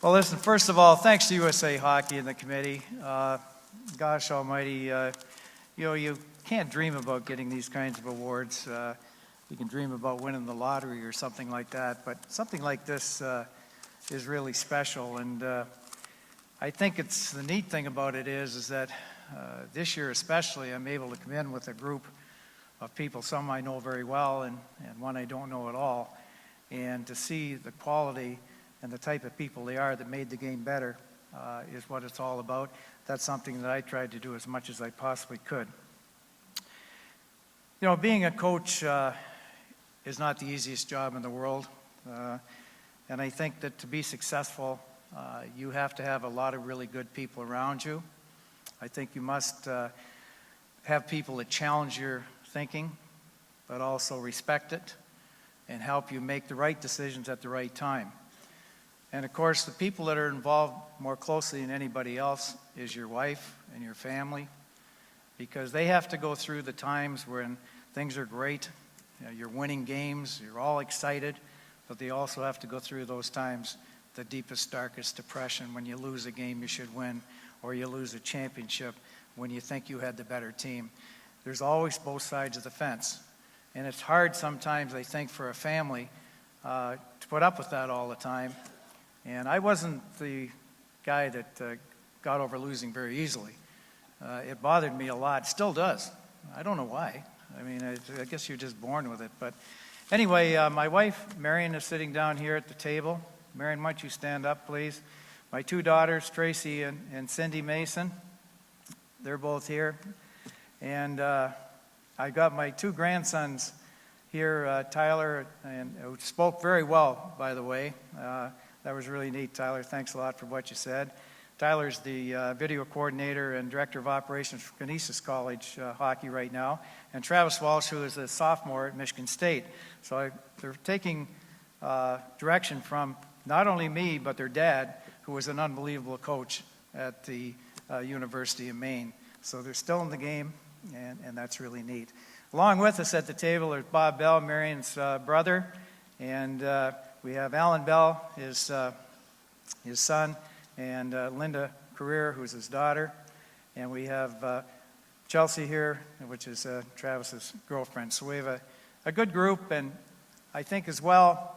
Well, listen, first of all, thanks to USA Hockey and the committee. Gosh almighty, you can't dream about getting these kinds of awards. You can dream about winning the lottery or something like that, but something like this is really special. And I think it's the neat thing about it is that this year especially, I'm able to come in with a group of people, some I know very well and one I don't know at all, and to see the quality and the type of people they are that made the game better is what it's all about. That's something that I tried to do as much as I possibly could. You know, being a coach is not the easiest job in the world, and I think that to be successful, you have to have a lot of really good people around you. I think you must have people that challenge your thinking, but also respect it and help you make the right decisions at the right time. And of course, the people that are involved more closely than anybody else is your wife and your family, because they have to go through the times when things are great, you're winning games, you're all excited, but they also have to go through those times, the deepest, darkest depression, when you lose a game you should win, or you lose a championship when you think you had the better team. There's always both sides of the fence. And it's hard sometimes, I think, for a family to put up with that all the time. And I wasn't the guy that got over losing very easily. It bothered me a lot, still does. I don't know why. I mean, I guess you're just born with it. But anyway, my wife, Marion, is sitting down here at the table. Marion, why don't you stand up, please? My two daughters, Tracy and Cindy Mason, they're both here. And I got my two grandsons here, Tyler, and who spoke very well, by the way. That was really neat, Tyler. Thanks a lot for what you said. Tyler's the video coordinator and director of operations for Canisius College hockey right now. And Travis Walsh, who is a sophomore at Michigan State. So they're taking direction from not only me, but their dad, who was an unbelievable coach at the University of Maine. So they're still in the game, and that's really neat. Along with us at the table are Bob Bell, Marion's brother, and we have Alan Bell, his son, and Linda Carrere, who's his daughter. And we have Chelsea here, which is Travis's girlfriend. So we have a good group, and I think as well,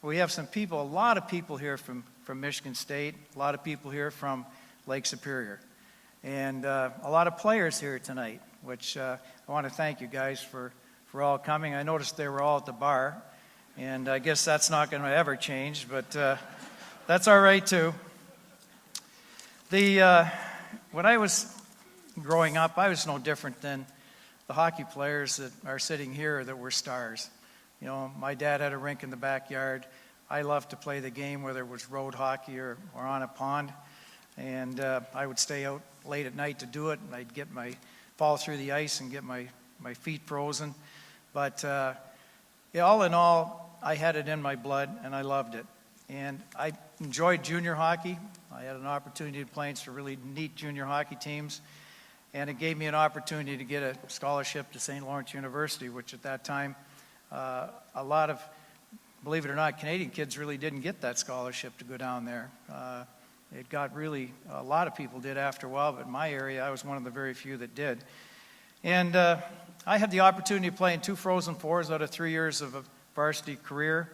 we have some people, a lot of people here from Michigan State, a lot of people here from Lake Superior, and a lot of players here tonight, which I want to thank you guys for all coming. I noticed they were all at the bar. And I guess that's not going to ever change, but that's all right too. When I was growing up, I was no different than the hockey players that are sitting here that were stars. You know, my dad had a rink in the backyard. I loved to play the game, whether it was road hockey or on a pond. And I would stay out late at night to do it. And I'd fall through the ice and get my feet frozen. But all in all, I had it in my blood, and I loved it. And I enjoyed junior hockey. I had an opportunity to play in some really neat junior hockey teams, and it gave me an opportunity to get a scholarship to St. Lawrence University, which at that time, a lot of, believe it or not, Canadian kids really didn't get that scholarship to go down there. It got really, a lot of people did after a while, but in my area, I was one of the very few that did. And I had the opportunity to play in 2 Frozen Fours out of 3 years of a varsity career,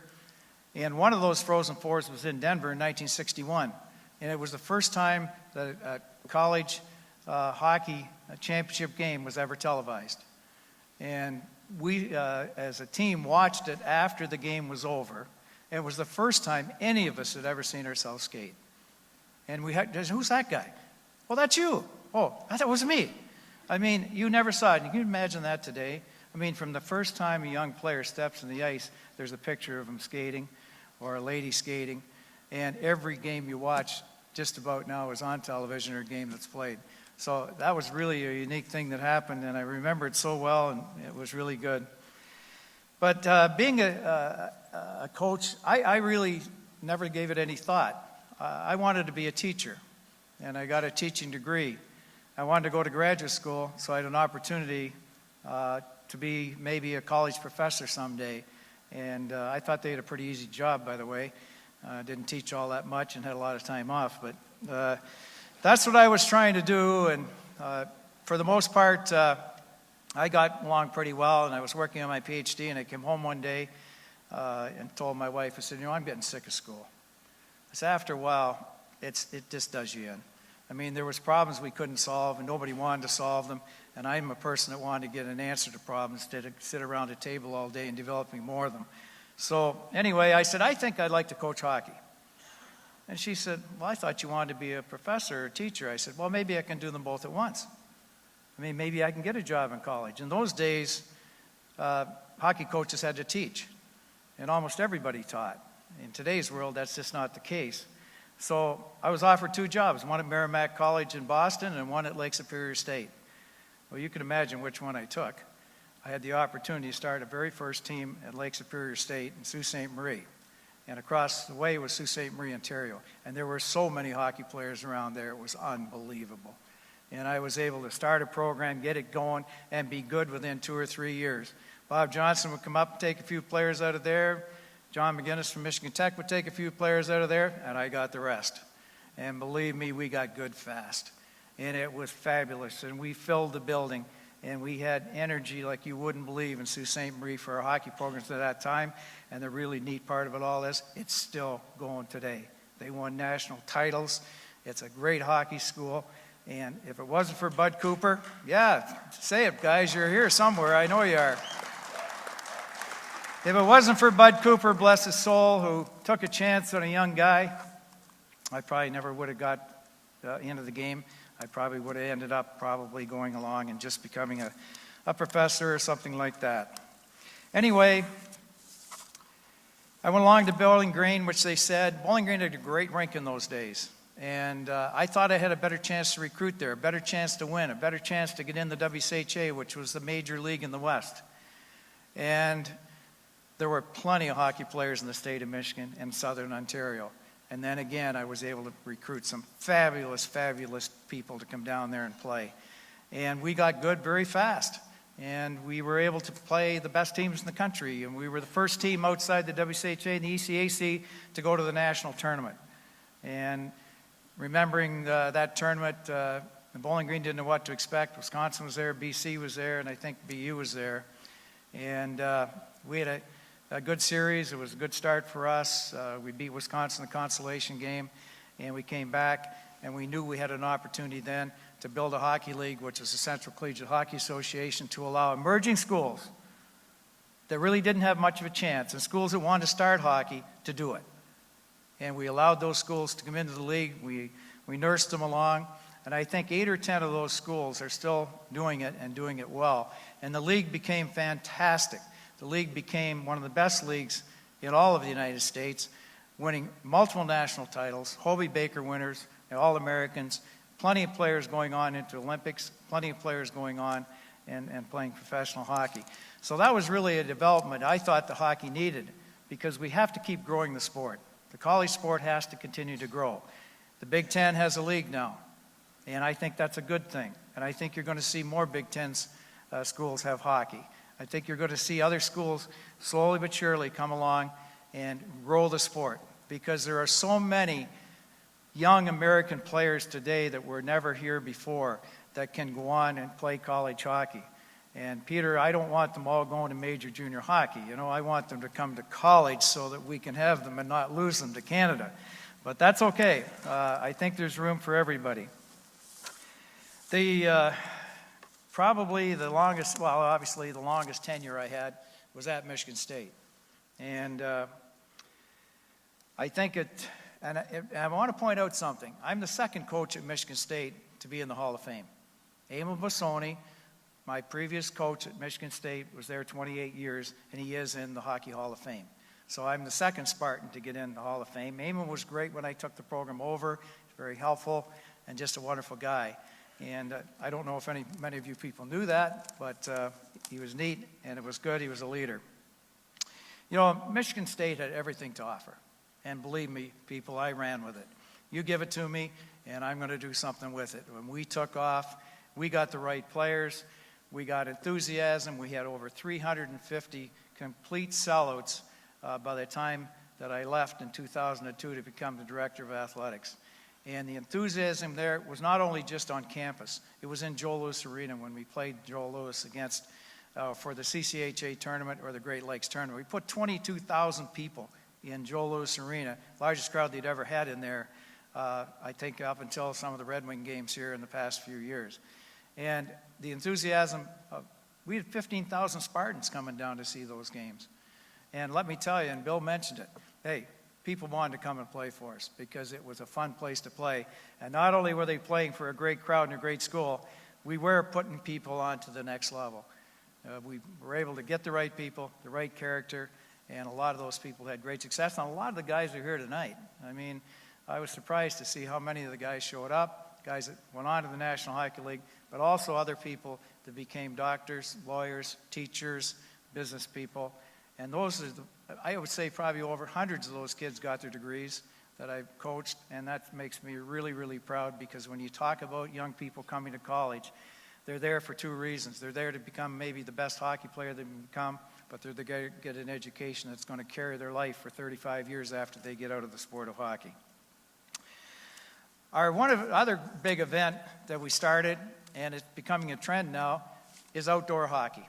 and one of those Frozen Fours was in Denver in 1961, and it was the first time that a college hockey championship game was ever televised. And we, as a team, watched it after the game was over. It was the first time any of us had ever seen ourselves skate. And we had, who's that guy? Well, that's you. Oh, I thought it was me. I mean, you never saw it. You can imagine that today. I mean, from the first time a young player steps on the ice, there's a picture of him skating or a lady skating. And every game you watch just about now is on television or a game that's played. So that was really a unique thing that happened, and I remember it so well, and it was really good. But being a coach, I really never gave it any thought. I wanted to be a teacher, and I got a teaching degree. I wanted to go to graduate school, so I had an opportunity to be maybe a college professor someday. And I thought they had a pretty easy job, by the way. Didn't teach all that much and had a lot of time off, but that's what I was trying to do, and for the most part, I got along pretty well, and I was working on my PhD, and I came home one day and told my wife, I said, I'm getting sick of school. I said, after a while, it just does you in. I mean, there was problems we couldn't solve, and nobody wanted to solve them, and I'm a person that wanted to get an answer to problems instead of sit around a table all day and developing more of them. So anyway, I said, I think I'd like to coach hockey. And she said, well, I thought you wanted to be a professor or a teacher. I said, well, maybe I can do them both at once. I mean, maybe I can get a job in college. In those days, hockey coaches had to teach, and almost everybody taught. In today's world, that's just not the case. So I was offered 2 jobs, one at Merrimack College in Boston and one at Lake Superior State. Well, you can imagine which one I took. I had the opportunity to start a very first team at Lake Superior State in Sault Ste. Marie. And across the way was Sault Ste. Marie, Ontario. And there were so many hockey players around there, it was unbelievable. And I was able to start a program, get it going, and be good within 2 or 3 years. Bob Johnson would come up and take a few players out of there. John McGinnis from Michigan Tech would take a few players out of there, and I got the rest. And believe me, we got good fast. And it was fabulous. And we filled the building. And we had energy like you wouldn't believe in Sault Ste. Marie for our hockey programs at that time. And the really neat part of it all is it's still going today. They won national titles. It's a great hockey school. And if it wasn't for Bud Cooper, yeah, say it, guys, you're here somewhere. I know you are. If it wasn't for Bud Cooper, bless his soul, who took a chance on a young guy, I probably never would have got into the game. I probably would have ended up probably going along and just becoming a professor or something like that. Anyway, I went along to Bowling Green, which they said, Bowling Green had a great rink in those days. And I thought I had a better chance to recruit there, a better chance to win, a better chance to get in the WCHA, which was the major league in the West. And there were plenty of hockey players in the state of Michigan and Southern Ontario. And then again, I was able to recruit some fabulous, fabulous people to come down there and play. And we got good very fast. And we were able to play the best teams in the country. And we were the first team outside the WCHA and the ECAC to go to the national tournament. And remembering that tournament, Bowling Green didn't know what to expect. Wisconsin was there, BC was there, and I think BU was there. And we had a good series. It was a good start for us. We beat Wisconsin in the consolation game, and we came back, and we knew we had an opportunity then to build a hockey league, which is the Central Collegiate Hockey Association, to allow emerging schools that really didn't have much of a chance, and schools that wanted to start hockey, to do it. And we allowed those schools to come into the league. We nursed them along, and I think 8 or 10 of those schools are still doing it and doing it well. And the league became fantastic. The league became one of the best leagues in all of the United States, winning multiple national titles, Hobey Baker winners, All-Americans, plenty of players going on into Olympics, plenty of players going on and playing professional hockey. So that was really a development I thought the hockey needed, because we have to keep growing the sport. The college sport has to continue to grow. The Big Ten has a league now, and I think that's a good thing. And I think you're going to see more Big Ten schools have hockey. I think you're going to see other schools slowly but surely come along and grow the sport, because there are so many young American players today that were never here before that can go on and play college hockey. And Peter, I don't want them all going to major junior hockey. I want them to come to college so that we can have them and not lose them to Canada. But that's okay. I think there's room for everybody. Probably the longest, well, obviously the longest tenure I had was at Michigan State. And I think and I want to point out something. I'm the second coach at Michigan State to be in the Hall of Fame. Emil Bassoni, my previous coach at Michigan State, was there 28 years, and he is in the Hockey Hall of Fame. So I'm the second Spartan to get in the Hall of Fame. Emil was great when I took the program over. He's very helpful and just a wonderful guy. And I don't know if many of you people knew that, but he was neat, and it was good. He was a leader. Michigan State had everything to offer. And believe me, people, I ran with it. You give it to me, and I'm going to do something with it. When we took off, we got the right players. We got enthusiasm. We had over 350 complete sellouts by the time that I left in 2002 to become the director of athletics. And the enthusiasm there was not only just on campus, it was in Joe Louis Arena when we played Joe Louis against, for the CCHA Tournament or the Great Lakes Tournament. We put 22,000 people in Joe Louis Arena, largest crowd they'd ever had in there, I think up until some of the Red Wing games here in the past few years. And the enthusiasm, we had 15,000 Spartans coming down to see those games. And let me tell you, and Bill mentioned it, hey, people wanted to come and play for us because it was a fun place to play. And not only were they playing for a great crowd and a great school, we were putting people on to the next level. We were able to get the right people, the right character, and a lot of those people had great success. And a lot of the guys are here tonight. I mean, I was surprised to see how many of the guys showed up, guys that went on to the National Hockey League, but also other people that became doctors, lawyers, teachers, business people. And those are, I would say probably over hundreds of those kids got their degrees that I've coached, and that makes me really, really proud because when you talk about young people coming to college, they're there for two reasons. They're there to become maybe the best hockey player they can become, but they're there to get an education that's going to carry their life for 35 years after they get out of the sport of hockey. One other big event that we started, and it's becoming a trend now, is outdoor hockey.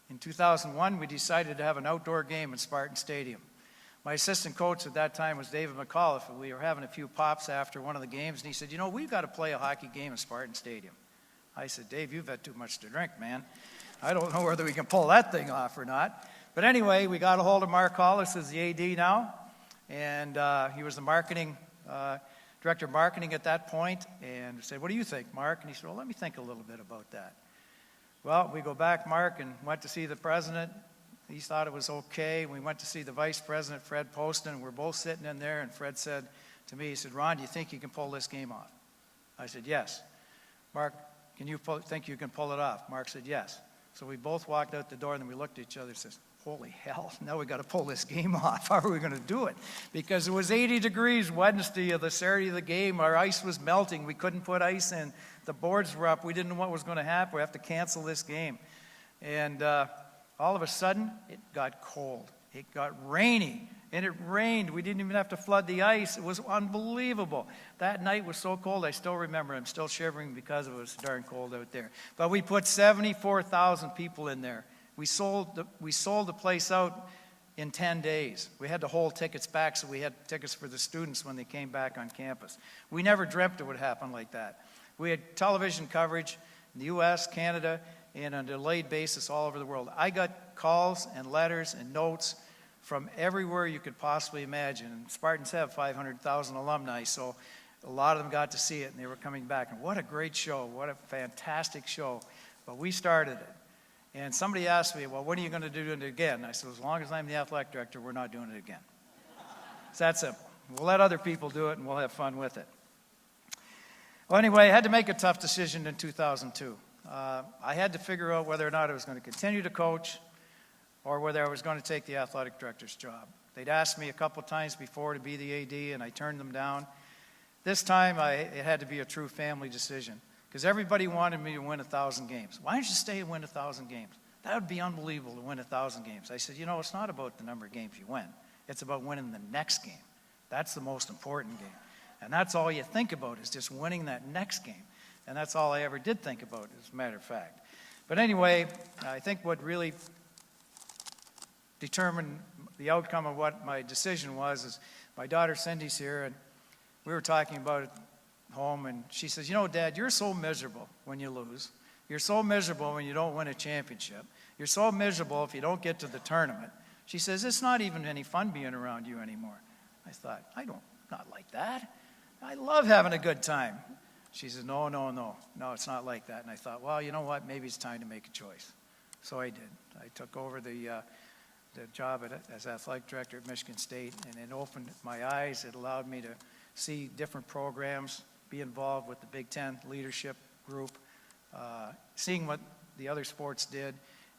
In 2001, we decided to have an outdoor game in Spartan Stadium. My assistant coach at that time was David McAuliffe, and we were having a few pops after one of the games, and he said, you know, we've got to play a hockey game in Spartan Stadium. I said, Dave, you've had too much to drink, man. I don't know whether we can pull that thing off or not. But anyway, we got a hold of Mark Hollis as the AD now, and he was the director of marketing at that point, and said, what do you think, Mark? And he said, well, let me think a little bit about that. Well, we go back, Mark, and went to see the president. He thought it was okay. We went to see the vice president, Fred Poston, and we're both sitting in there, and Fred said to me, he said, Ron, do you think you can pull this game off? I said, yes. Mark, think you can pull it off? Mark said, yes. So we both walked out the door, and then we looked at each other and said, holy hell, now we got to pull this game off. How are we going to do it? Because it was 80 degrees Wednesday of the Saturday of the game. Our ice was melting. We couldn't put ice in. The boards were up. We didn't know what was going to happen. We have to cancel this game. And all of a sudden, it got cold. It got rainy. And it rained. We didn't even have to flood the ice. It was unbelievable. That night was so cold, I still remember. I'm still shivering because it was darn cold out there. But we put 74,000 people in there. We sold the place out in 10 days. We had to hold tickets back, so we had tickets for the students when they came back on campus. We never dreamt it would happen like that. We had television coverage in the U.S., Canada, and on a delayed basis all over the world. I got calls and letters and notes from everywhere you could possibly imagine. And Spartans have 500,000 alumni, so a lot of them got to see it, and they were coming back. And what a great show. What a fantastic show. But we started it. And somebody asked me, well, when are you going to do it again? I said, as long as I'm the athletic director, we're not doing it again. It's that simple. We'll let other people do it, and we'll have fun with it. Well, anyway, I had to make a tough decision in 2002. I had to figure out whether or not I was going to continue to coach or whether I was going to take the athletic director's job. They'd asked me a couple times before to be the AD, and I turned them down. This time, it had to be a true family decision because everybody wanted me to win 1,000 games. Why don't you stay and win 1,000 games? That would be unbelievable to win 1,000 games. I said, you know, it's not about the number of games you win. It's about winning the next game. That's the most important game. And that's all you think about is just winning that next game. And that's all I ever did think about, as a matter of fact. But anyway, I think what really determined the outcome of what my decision was is my daughter Cindy's here, and we were talking about it home, and she says, you know, Dad, you're so miserable when you lose. You're so miserable when you don't win a championship. You're so miserable if you don't get to the tournament. She says, it's not even any fun being around you anymore. I thought, not like that. I love having a good time. She says, no, it's not like that. And I thought, well, you know what, maybe it's time to make a choice. So I did. I took over the job as athletic director at Michigan State, and it opened my eyes. It allowed me to see different programs, be involved with the Big Ten leadership group, seeing what the other sports did.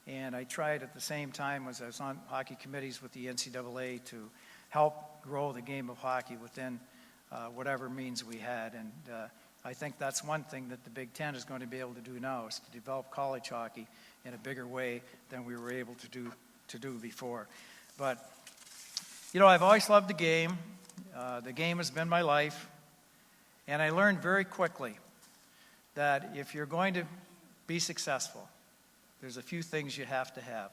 And I tried at the same time as I was on hockey committees with the NCAA to help grow the game of hockey within whatever means we had. And I think that's one thing that the Big Ten is going to be able to do now is to develop college hockey in a bigger way than we were able to do before. But You know, I've always loved the game. The game has been my life. And I learned very quickly that if you're going to be successful, there's a few things you have to have.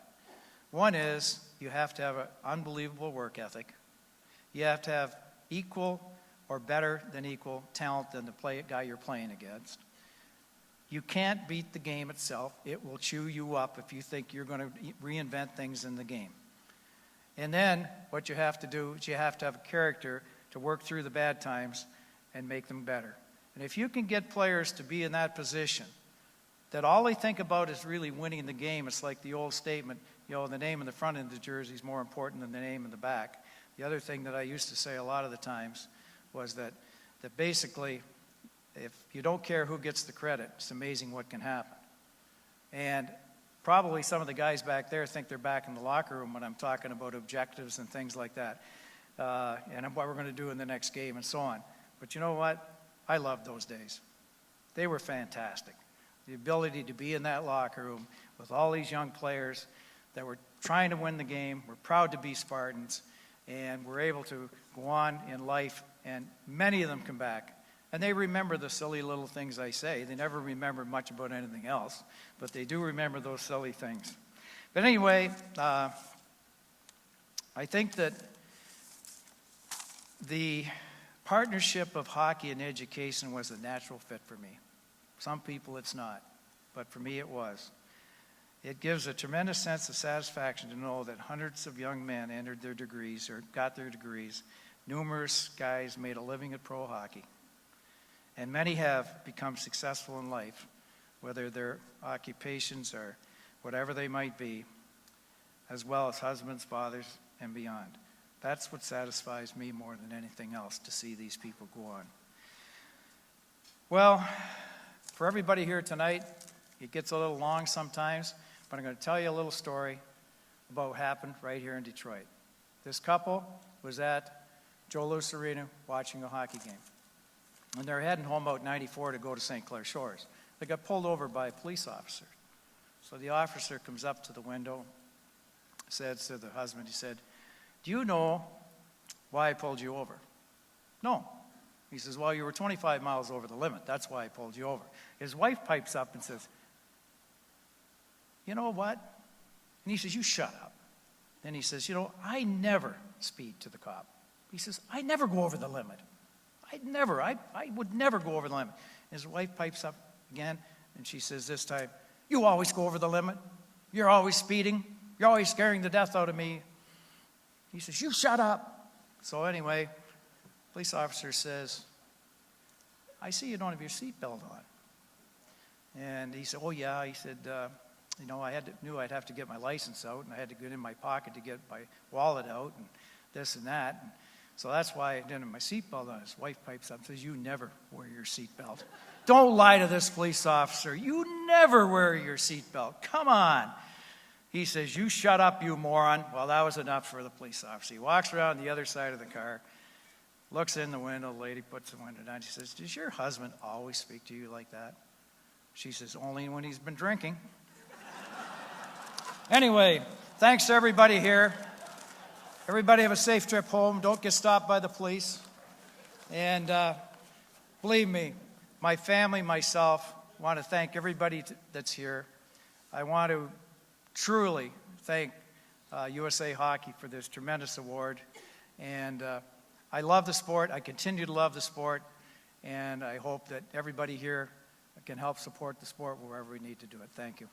One is you have to have an unbelievable work ethic. You have to have equal or better than equal talent than the guy you're playing against. You can't beat the game itself. It will chew you up if you think you're going to reinvent things in the game. And then what you have to do is you have to have a character to work through the bad times and make them better. And if you can get players to be in that position, that all they think about is really winning the game, it's like the old statement, you know, the name in the front of the jersey is more important than the name in the back. The other thing that I used to say a lot of the times was that basically, if you don't care who gets the credit, it's amazing what can happen. And probably some of the guys back there think they're back in the locker room when I'm talking about objectives and things like that, and what we're going to do in the next game and so on. But you know what? I loved those days. They were fantastic. The ability to be in that locker room with all these young players that were trying to win the game, were proud to be Spartans, and were able to go on in life, and many of them come back. And they remember the silly little things I say. They never remember much about anything else, but they do remember those silly things. But anyway, I think that the partnership of hockey and education was a natural fit for me. Some people it's not, but for me it was. It gives a tremendous sense of satisfaction to know that hundreds of young men entered their degrees or got their degrees. Numerous guys made a living at pro hockey. And many have become successful in life, whether their occupations or whatever they might be, as well as husbands, fathers, and beyond. That's what satisfies me more than anything else, to see these people go on. Well, for everybody here tonight, it gets a little long sometimes, but I'm going to tell you a little story about what happened right here in Detroit. This couple was at Joe Louis Arena watching a hockey game. And they're heading home out 94 to go to St. Clair Shores. They got pulled over by a police officer. So the officer comes up to the window, says to the husband, he said, "Do you know why I pulled you over?" "No." He says, "Well, you were 25 miles over the limit. That's why I pulled you over." His wife pipes up and says, "You know what?" And he says, "You shut up." Then he says, "You know, I never speed to the cop." He says, "I never go over the limit. I would never go over the limit." His wife pipes up again, and she says this time, "You always go over the limit. You're always speeding. You're always scaring the death out of me." He says, "You shut up." So anyway, police officer says, "I see you don't have your seatbelt on." And he said, "Oh yeah." He said, "You know, knew I'd have to get my license out, and I had to get in my pocket to get my wallet out, and this and that. And so that's why I didn't have my seatbelt on." His wife pipes up and says, "You never wear your seatbelt. Don't lie to this police officer. You never wear your seatbelt. Come on." He says, "You shut up, you moron." Well, that was enough for the police officer. He walks around the other side of the car, looks in the window, the lady puts the window down. She says, "Does your husband always speak to you like that?" She says, "Only when he's been drinking." Anyway, thanks to everybody here. Everybody have a safe trip home. Don't get stopped by the police. And believe me, my family, myself, want to thank everybody that's here. I want to truly thank USA Hockey for this tremendous award. And I love the sport. I continue to love the sport. And I hope that everybody here can help support the sport wherever we need to do it. Thank you.